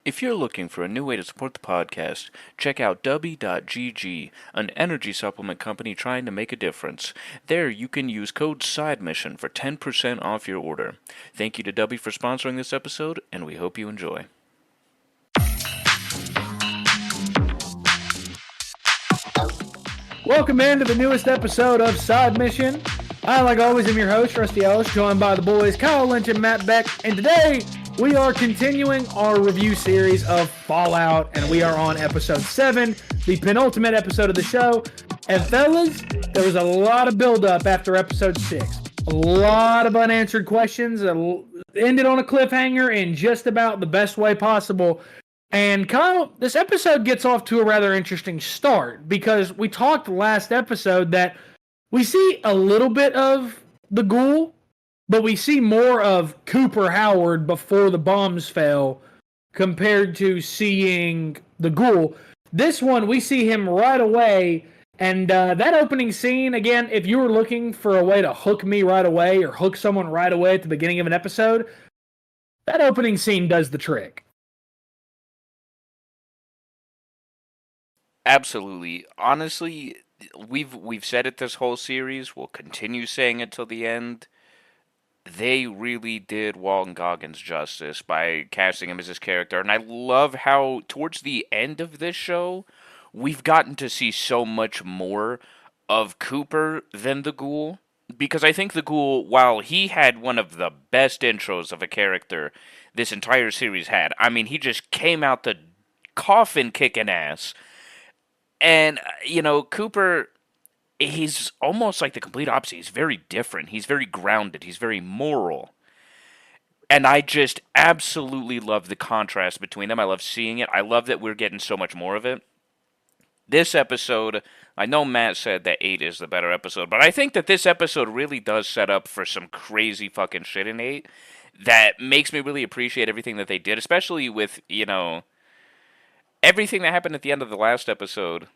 If you're looking for a new way to support the podcast, check out Dubby.gg, an energy supplement company trying to make a difference. There you can use code SIDEMISSION for 10% off your order. Thank you to Dubby for sponsoring this episode, and we hope you enjoy. Welcome into the newest episode of Side Mission. I, like always, am your host, Rusty Ellis, joined by the boys Kyle Lynch and Matt Beck. And today, we are continuing our review series of Fallout, and we are on episode 7, the penultimate episode of the show. And fellas, there was a lot of build-up after episode 6. A lot of unanswered questions. Ended on a cliffhanger in just about the best way possible. And Kyle, this episode gets off to a rather interesting start because we talked last episode that we see a little bit of the ghoul, but we see more of Cooper Howard before the bombs fell compared to seeing the ghoul. This one, we see him right away, and that opening scene, again, if you were looking for a way to hook me right away or hook someone right away at the beginning of an episode, that opening scene does the trick. Absolutely. Honestly, we've said it this whole series. We'll continue saying it till the end. They really did Walton Goggins justice by casting him as his character, and I love how towards the end of this show, we've gotten to see so much more of Cooper than the ghoul. Because I think the ghoul, while he had one of the best intros of a character this entire series had, I mean, he just came out the coffin kicking ass. And, you know, Cooper, he's almost like the complete opposite. He's very different. He's very grounded. He's very moral. And I just absolutely love the contrast between them. I love seeing it. I love that we're getting so much more of it. This episode, I know Matt said that 8 is the better episode, but I think that this episode really does set up for some crazy fucking shit in 8 that makes me really appreciate everything that they did, especially with, you know, everything that happened at the end of the last episode.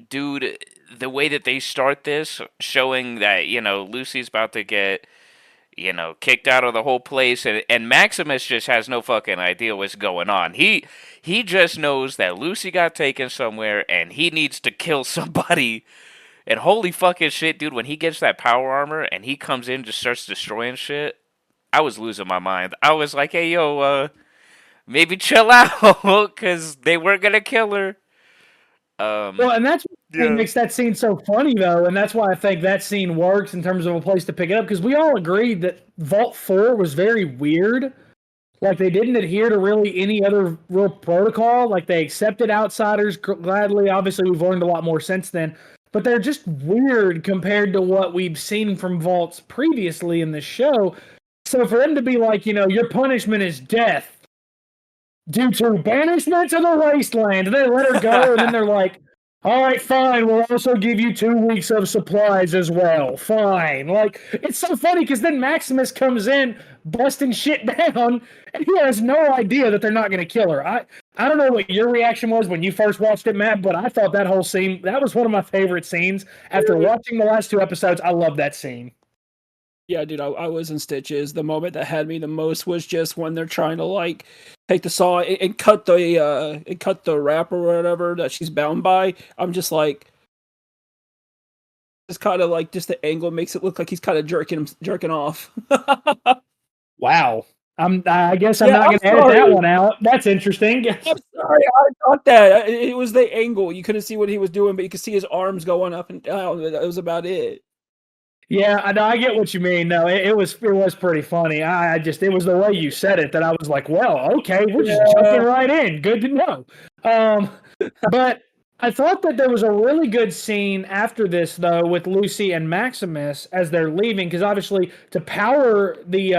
Dude, the way that they start this, showing that, you know, Lucy's about to get, you know, kicked out of the whole place, and Maximus just has no fucking idea what's going on. He just knows that Lucy got taken somewhere, and he needs to kill somebody. And holy fucking shit, dude, when he gets that power armor, and he comes in and just starts destroying shit, I was losing my mind. I was like, hey, yo, maybe chill out, because they weren't going to kill her. Well, and that's what makes that scene so funny, though, and that's why I think that scene works in terms of a place to pick it up, because we all agreed that Vault 4 was very weird. Like, they didn't adhere to really any other real protocol. Like, they accepted outsiders gladly. Obviously, we've learned a lot more since then. But they're just weird compared to what we've seen from Vaults previously in the show. So for them to be like, you know, your punishment is death due to banishment to the wasteland, and they let her go, and then they're like, all right, fine, we'll also give you 2 weeks of supplies as well. Fine. Like, it's so funny, because then Maximus comes in, busting shit down, and he has no idea that they're not going to kill her. I don't know what your reaction was when you first watched it, Matt, but I thought that whole scene, that was one of my favorite scenes. After watching the last 2 episodes, I love that scene. Yeah, dude, I was in stitches. The moment that had me the most was just when they're trying to like take the saw and cut the wrap or whatever that she's bound by. I'm just like, it's kind of like just the angle makes it look like he's kind of jerking off. Wow. I guess I'm not going to edit that one out. That's interesting. I'm sorry, I thought that it was the angle. You couldn't see what he was doing, but you could see his arms going up and down. That was about it. Yeah, I get what you mean. No, it was pretty funny. It was the way you said it that I was like, well, okay, we're just jumping right in. Good to know. But I thought that there was a really good scene after this, though, with Lucy and Maximus as they're leaving, because obviously to power the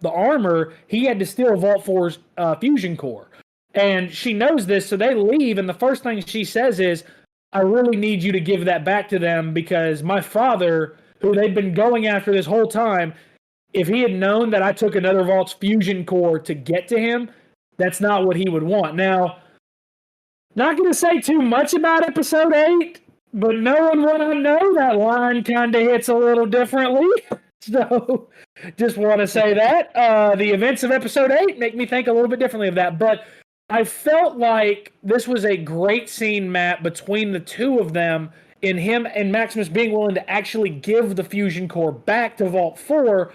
armor, he had to steal Vault 4's fusion core. And she knows this, so they leave, and the first thing she says is, I really need you to give that back to them, because my father, who they've been going after this whole time, if he had known that I took another Vault's fusion core to get to him, that's not what he would want. Now, not going to say too much about episode 8, but knowing what I know, that line kind of hits a little differently. So, just want to say that. The events of episode 8 make me think a little bit differently of that. But I felt like this was a great scene, Matt, between the two of them, in him and Maximus being willing to actually give the fusion core back to Vault 4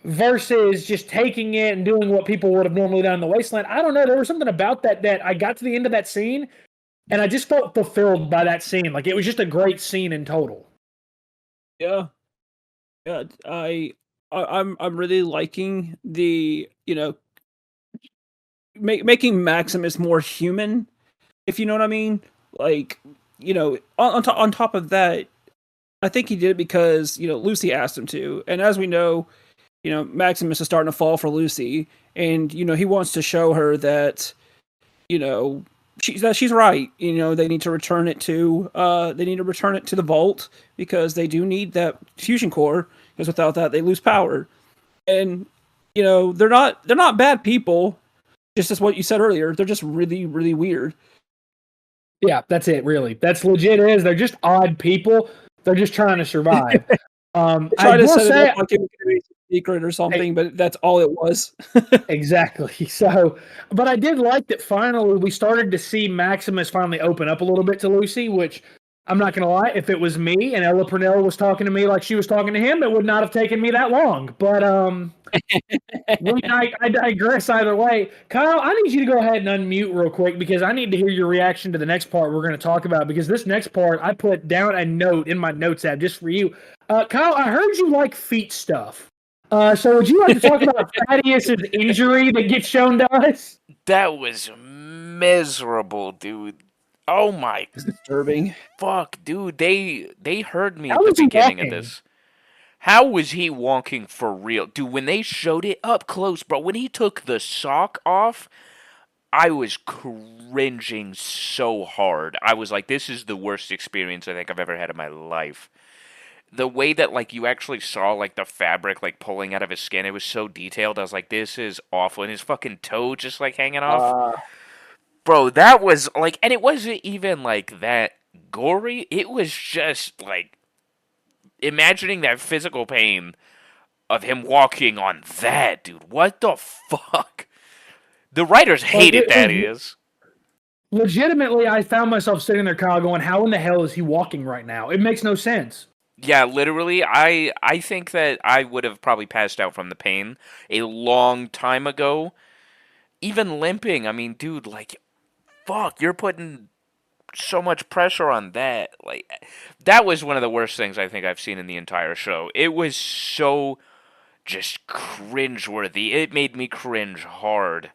versus just taking it and doing what people would have normally done in the Wasteland. I don't know. There was something about that I got to the end of that scene and I just felt fulfilled by that scene. Like it was just a great scene in total. Yeah, yeah. I'm really liking the making Maximus more human, if you know what I mean. Like, on top of that, I think he did it because Lucy asked him to, and as we know, Maximus is starting to fall for Lucy, and he wants to show her that she's right. They need to return it to the vault because they do need that fusion core, because without that they lose power. And they're not bad people, just as what you said earlier. They're just really, really weird. Yeah, that's it. Really, that's legit. It is. They're just odd people. They're just trying to survive. I will say, like it was a secret or something, but that's all it was. Exactly. So, but I did like that finally we started to see Maximus finally open up a little bit to Lucy, which I'm not going to lie, if it was me and Ella Purnell was talking to me like she was talking to him, it would not have taken me that long. But I digress either way. Kyle, I need you to go ahead and unmute real quick because I need to hear your reaction to the next part we're going to talk about, because this next part I put down a note in my notes app just for you. Kyle, I heard you like feet stuff. So would you like to talk about Thaddeus' injury that gets shown to us? That was miserable, dude. Oh my disturbing. Fuck, dude. They heard me at the beginning of this. How was he walking for real? Dude, when they showed it up close, bro, when he took the sock off, I was cringing so hard. I was like, this is the worst experience I think I've ever had in my life. The way that, like, you actually saw, like, the fabric, like, pulling out of his skin, it was so detailed. I was like, this is awful. And his fucking toe just, like, hanging off. Bro, that was, like, and it wasn't even, like, that gory. It was just, like, imagining that physical pain of him walking on that, dude. What the fuck? The writers hated Thaddeus. Legitimately, I found myself sitting there, Kyle, going, how in the hell is he walking right now? It makes no sense. Yeah, literally, I think that I would have probably passed out from the pain a long time ago. Even limping, I mean, dude, like, fuck, you're putting so much pressure on that. Like, that was one of the worst things I think I've seen in the entire show. It was so just cringeworthy. It made me cringe hard.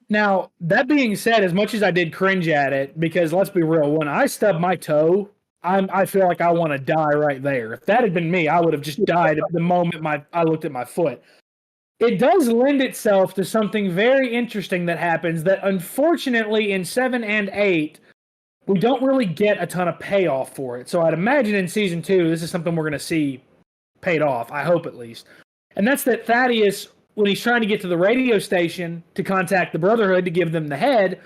Now, that being said, as much as I did cringe at it, because let's be real, when I stubbed my toe, I feel like I want to die right there. If that had been me, I would have just died at the moment I looked at my foot. It does lend itself to something very interesting that happens that, unfortunately, in 7 and 8, we don't really get a ton of payoff for it. So I'd imagine in Season 2, this is something we're going to see paid off, I hope at least. And that's that Thaddeus, when he's trying to get to the radio station to contact the Brotherhood to give them the head,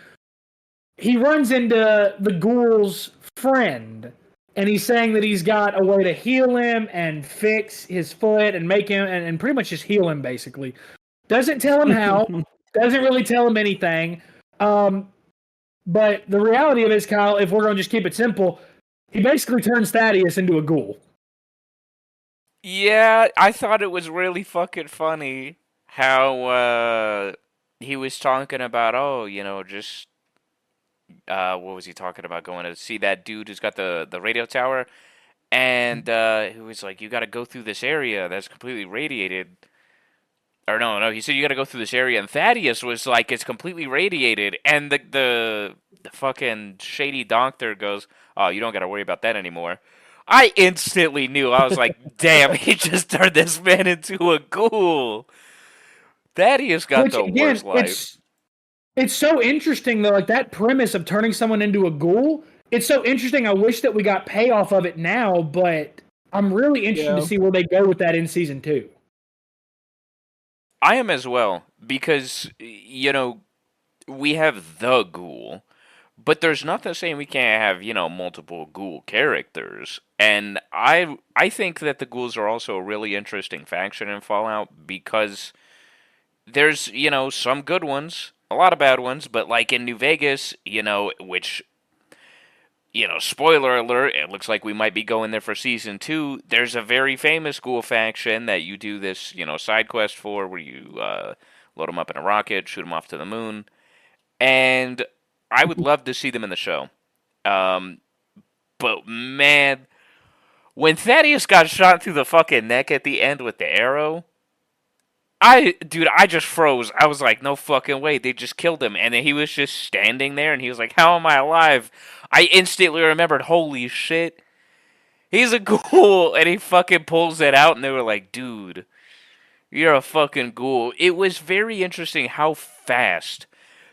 he runs into the Ghoul's friend. And he's saying that he's got a way to heal him and fix his foot and make him, and pretty much just heal him, basically. Doesn't tell him how. Doesn't really tell him anything. But the reality of it is, Kyle, if we're going to just keep it simple, he basically turns Thaddeus into a ghoul. Yeah, I thought it was really fucking funny how he was talking about, just what was he talking about? Going to see that dude who's got the radio tower, and who was like, you got to go through this area that's completely radiated. Or no, he said you got to go through this area, and Thaddeus was like, it's completely radiated, and the fucking shady doctor goes, oh, you don't got to worry about that anymore. I instantly knew. I was like, damn, he just turned this man into a ghoul. Thaddeus got the worst life. It's so interesting, though, like that premise of turning someone into a ghoul. It's so interesting. I wish that we got payoff of it now, but I'm really interested to see where they go with that in Season 2. I am as well, because, we have the ghoul, but there's nothing saying we can't have, multiple ghoul characters. And I think that the ghouls are also a really interesting faction in Fallout, because there's, some good ones. A lot of bad ones, but like in New Vegas, which, spoiler alert, it looks like we might be going there for season 2. There's a very famous ghoul faction that you do this, side quest for, where you load them up in a rocket, shoot them off to the moon, and I would love to see them in the show. But man, when Thaddeus got shot through the fucking neck at the end with the arrow, I just froze. I was like, no fucking way. They just killed him. And then he was just standing there and he was like, how am I alive? I instantly remembered, holy shit. He's a ghoul. And he fucking pulls it out and they were like, dude, you're a fucking ghoul. It was very interesting how fast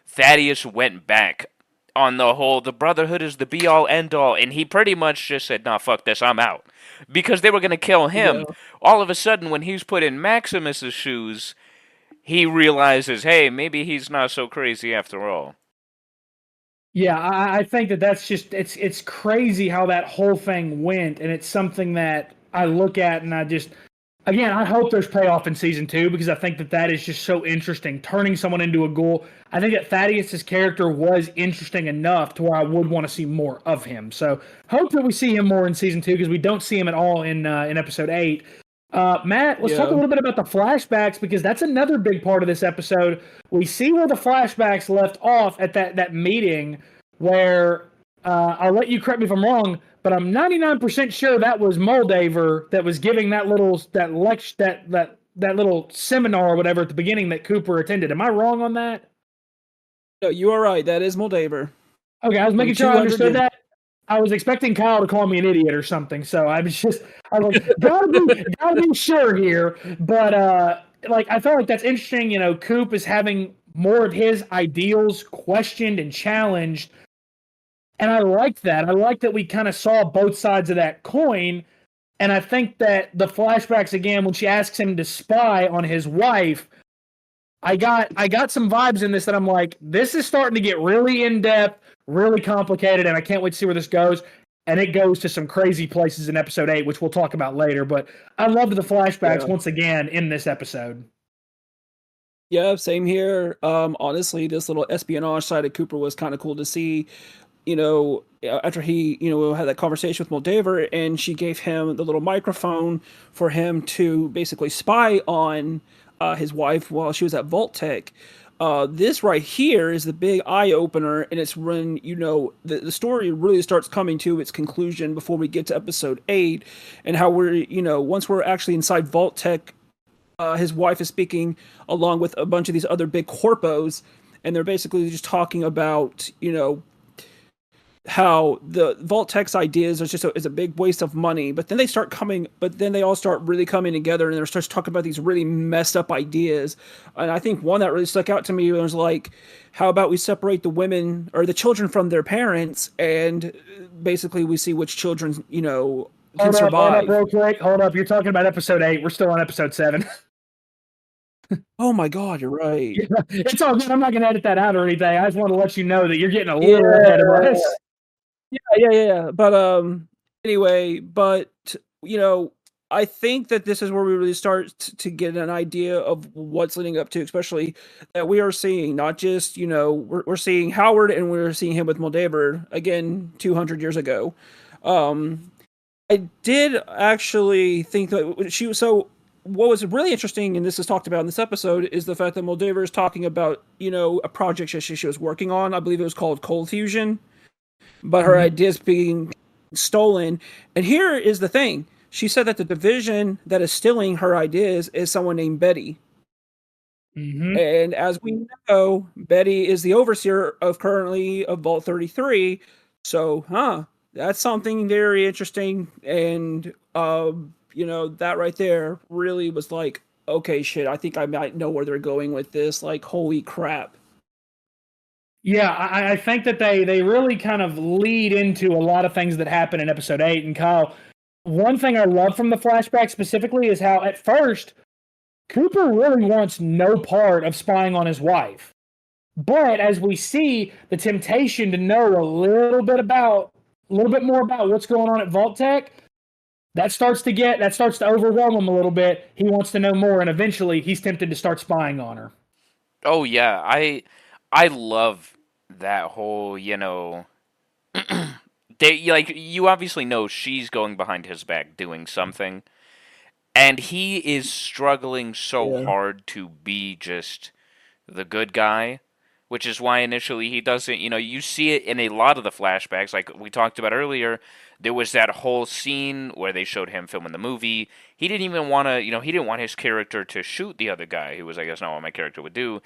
Thaddeus went back on the Brotherhood is the be all end all. And he pretty much just said, nah, fuck this, I'm out. Because they were going to kill him. Yeah. All of a sudden, when he's put in Maximus's shoes, he realizes, hey, maybe he's not so crazy after all. Yeah, I think that's just it's crazy how that whole thing went, and it's something that I look at and I just, again, I hope there's payoff in season 2 because I think that is just so interesting. Turning someone into a ghoul. I think that Thaddeus' character was interesting enough to where I would want to see more of him. So hope that we see him more in season 2 because we don't see him at all in episode 8. Matt, let's talk a little bit about the flashbacks because that's another big part of this episode. We see where the flashbacks left off at that meeting where I'll let you correct me if I'm wrong, but I'm 99% sure that was Moldaver that was giving that little seminar or whatever at the beginning that Cooper attended. Am I wrong on that? No, you are right. That is Moldaver. Okay, I was making sure I understood that. I was expecting Kyle to call me an idiot or something, so I was like, gotta be sure here. But I felt like that's interesting. Coop is having more of his ideals questioned and challenged, and I like that. I like that we kind of saw both sides of that coin, and I think that the flashbacks again when she asks him to spy on his wife. I got some vibes in this that I'm like, this is starting to get really in-depth, really complicated, and I can't wait to see where this goes. And it goes to some crazy places in episode 8, which we'll talk about later. But I loved the flashbacks once again in this episode. Yeah, same here. Honestly, this little espionage side of Cooper was kind of cool to see. After he, had that conversation with Moldaver, and she gave him the little microphone for him to basically spy on his wife while she was at Vault-Tec. This right here is the big eye opener, and it's when the story really starts coming to its conclusion before we get to episode 8, and how we're once we're actually inside Vault-Tec, his wife is speaking along with a bunch of these other big corpos, and they're basically just talking about how the Vault-Tec's ideas is a big waste of money, but then they all start really coming together and they start talking about these really messed up ideas. And I think one that really stuck out to me was like, how about we separate the women or the children from their parents, and basically we see which children, can survive. Hold up. You're talking about episode 8. We're still on episode 7. Oh my God, you're right. Yeah, it's all good. I'm not going to edit that out or anything. I just want to let you know that you're getting a little ahead of us. Yeah. But anyway, I think that this is where we really start to get an idea of what's leading up to, especially that we are seeing not just we're seeing Howard and we're seeing him with Moldaver again 200 years ago. I did actually think that she was so. What was really interesting, and this is talked about in this episode, is the fact that Moldaver is talking about a project she was working on. I believe it was called Cold Fusion. But her ideas being stolen. And here is the thing. She said that the division that is stealing her ideas is someone named Betty. Mm-hmm. And as we know, Betty is the overseer of Vault 33. So, that's something very interesting. And, that right there really was like, okay, shit, I think I might know where they're going with this. Like, holy crap. Yeah, I think that they really kind of lead into a lot of things that happen in episode 8. And Kyle, one thing I love from the flashback specifically is how at first Cooper really wants no part of spying on his wife. But as we see the temptation to know a little bit more about what's going on at Vault-Tec, that starts to overwhelm him a little bit. He wants to know more, and eventually he's tempted to start spying on her. Oh yeah, I love that whole, they like you obviously know she's going behind his back doing something, and he is struggling so Yeah. hard to be just the good guy, which is why initially he doesn't, you see it in a lot of the flashbacks like we talked about earlier. There was that whole scene where they showed him filming the movie. He didn't even want to, he didn't want his character to shoot the other guy. He was like, that's not what my character would do.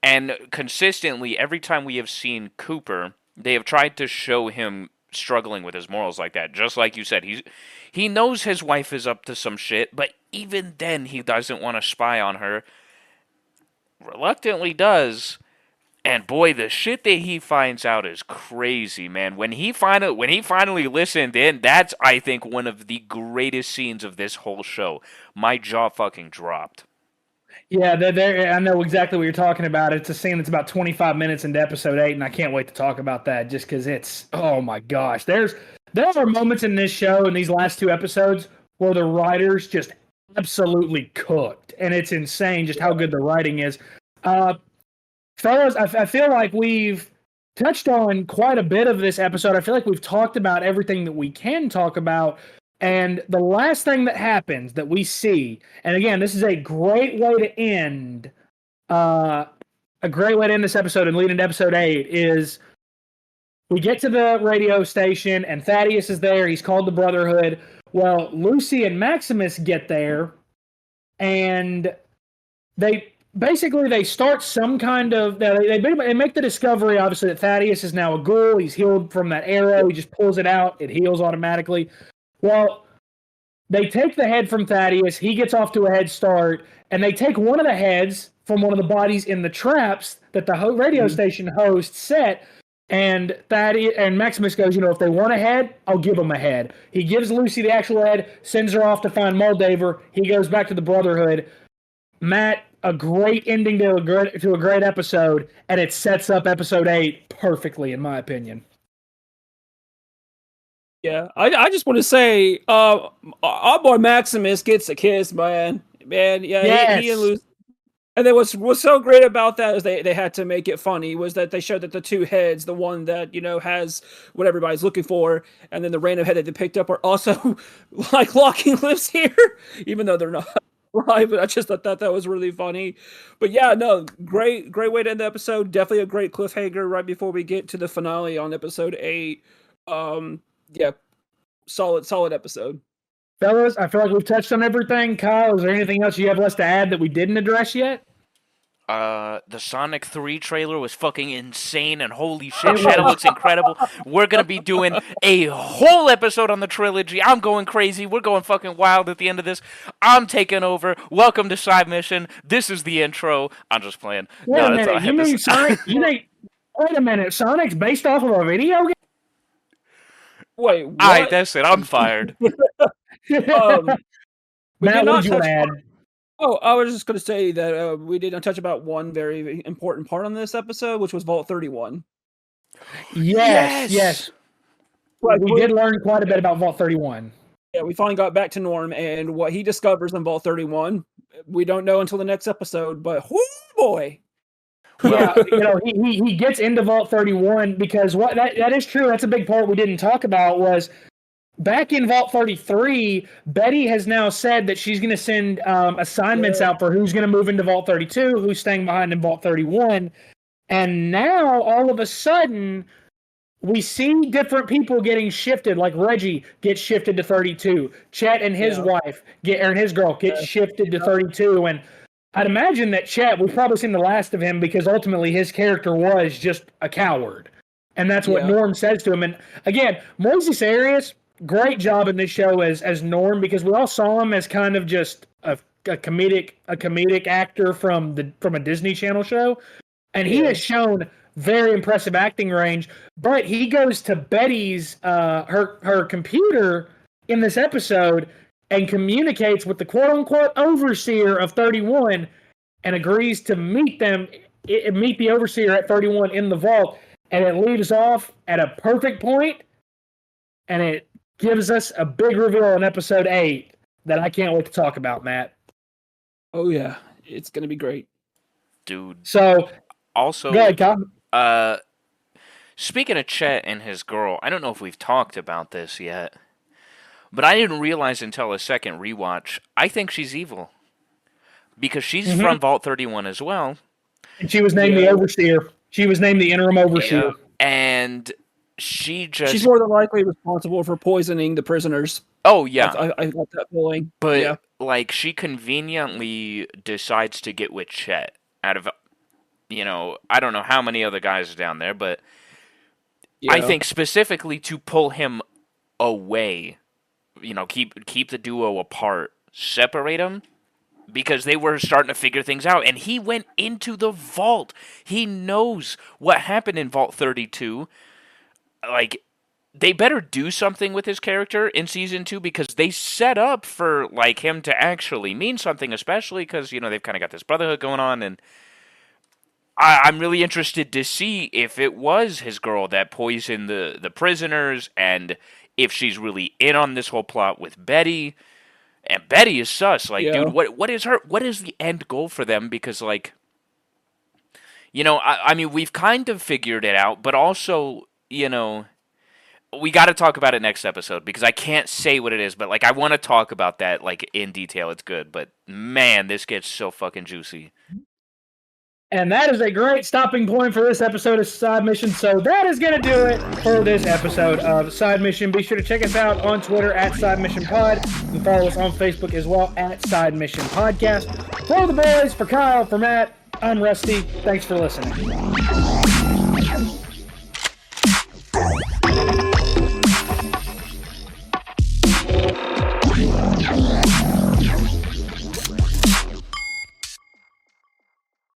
And consistently, every time we have seen Cooper, they have tried to show him struggling with his morals like that. Just like you said, he knows his wife is up to some shit, but even then he doesn't want to spy on her. Reluctantly does. And boy, the shit that he finds out is crazy, man. When he finally listened in, that's I think one of the greatest scenes of this whole show. My jaw fucking dropped. Yeah, I know exactly what you're talking about. It's a scene that's about 25 minutes into episode 8, and I can't wait to talk about that just because it's, oh my gosh. There are moments in this show, in these last 2 episodes, where the writers just absolutely cooked, and it's insane just how good the writing is. Fellas, I feel like we've touched on quite a bit of this episode. I feel like we've talked about everything that we can talk about. And the last thing that happens that we see, and again, this is a great way to end this episode and lead into episode 8, is we get to the radio station and Thaddeus is there. He's called the Brotherhood. Well, Lucy and Maximus get there, and they start some kind of, they make the discovery, obviously, that Thaddeus is now a ghoul. He's healed from that arrow. He just pulls it out. It heals automatically. Well, they take the head from Thaddeus. He gets off to a head start, and they take one of the heads from one of the bodies in the traps that the radio station host set. And Thaddeus and Maximus goes, if they want a head, I'll give them a head. He gives Lucy the actual head, sends her off to find Moldaver. He goes back to the Brotherhood. Matt, a great ending to a great episode, and it sets up episode 8 perfectly, in my opinion. Yeah, I just want to say, our boy Maximus gets a kiss, man. Yeah, yes. he and Lucy. And then what's so great about that is they had to make it funny, was that they showed that the 2 heads, the one that, has what everybody's looking for, and then the random head that they picked up are also like locking lips here, even though they're not. Right, but I just thought that was really funny. But yeah, no, great way to end the episode. Definitely a great cliffhanger right before we get to the finale on episode 8. Yeah, solid episode. Fellas, I feel like we've touched on everything. Kyle, is there anything else you have left to add that we didn't address yet? The Sonic 3 trailer was fucking insane, and holy shit, Shadow looks incredible. We're gonna be doing a whole episode on the trilogy. I'm going crazy. We're going fucking wild at the end of this. I'm taking over. Welcome to Side Mission. This is the intro. I'm just playing. Wait a minute. You mean Sonic? Wait a minute. Sonic's based off of a video game? Wait, what? Alright, that's it. I'm fired. Matt, what did you add? Oh, I was just going to say that we didn't touch about one very important part on this episode, which was Vault 31. Yes. We did learn quite a bit about Vault 31. Yeah, we finally got back to Norm, and what he discovers in Vault 31, we don't know until the next episode, but whoo boy. Yeah, he gets into Vault 31 because that is true. That's a big part we didn't talk about was back in Vault 33, Betty has now said that she's going to send assignments out for who's going to move into Vault 32, who's staying behind in Vault 31. And now, all of a sudden, we see different people getting shifted, like Reggie gets shifted to 32. Chet and his wife, his girl, gets shifted to 32. And I'd imagine that Chet, we've probably seen the last of him because ultimately his character was just a coward. And that's what Norm says to him. And again, Moises Arias, great job in this show as Norm, because we all saw him as kind of just a comedic actor from a Disney Channel show. And he has shown very impressive acting range. But he goes to Betty's her computer in this episode and communicates with the quote-unquote overseer of 31 and agrees to meet the overseer at 31 in the vault. And it leaves off at a perfect point, and it gives us a big reveal in episode 8 that I can't wait to talk about, Matt. Oh, yeah. It's going to be great. Dude. So, Also, Go ahead, Kyle. speaking of Chet and his girl, I don't know if we've talked about this yet, but I didn't realize until a second rewatch. I think she's evil because she's from Vault 31 as well. And she was named the overseer. She was named the interim overseer. Yeah. And she's more than likely responsible for poisoning the prisoners. Oh, yeah. I got that feeling. But, like, she conveniently decides to get with Chet out of, I don't know how many other guys are down there, but I think specifically to pull him away, keep the duo apart, separate them, because they were starting to figure things out. And he went into the vault. He knows what happened in Vault 32. Like, they better do something with his character in season 2 because they set up for, like, him to actually mean something, especially because, they've kind of got this brotherhood going on. And I'm really interested to see if it was his girl that poisoned the prisoners and if she's really in on this whole plot with Betty. And Betty is sus. Like, dude, what is the end goal for them? Because, like, I mean, we've kind of figured it out, but also, we got to talk about it next episode because I can't say what it is, but, like, I want to talk about that, like, in detail. It's good, but, man, this gets so fucking juicy. And that is a great stopping point for this episode of Side Mission. So that is going to do it for this episode of Side Mission. Be sure to check us out on Twitter at Side Mission Pod. And follow us on Facebook as well at Side Mission Podcast. For the boys, for Kyle, for Matt, I'm Rusty. Thanks for listening.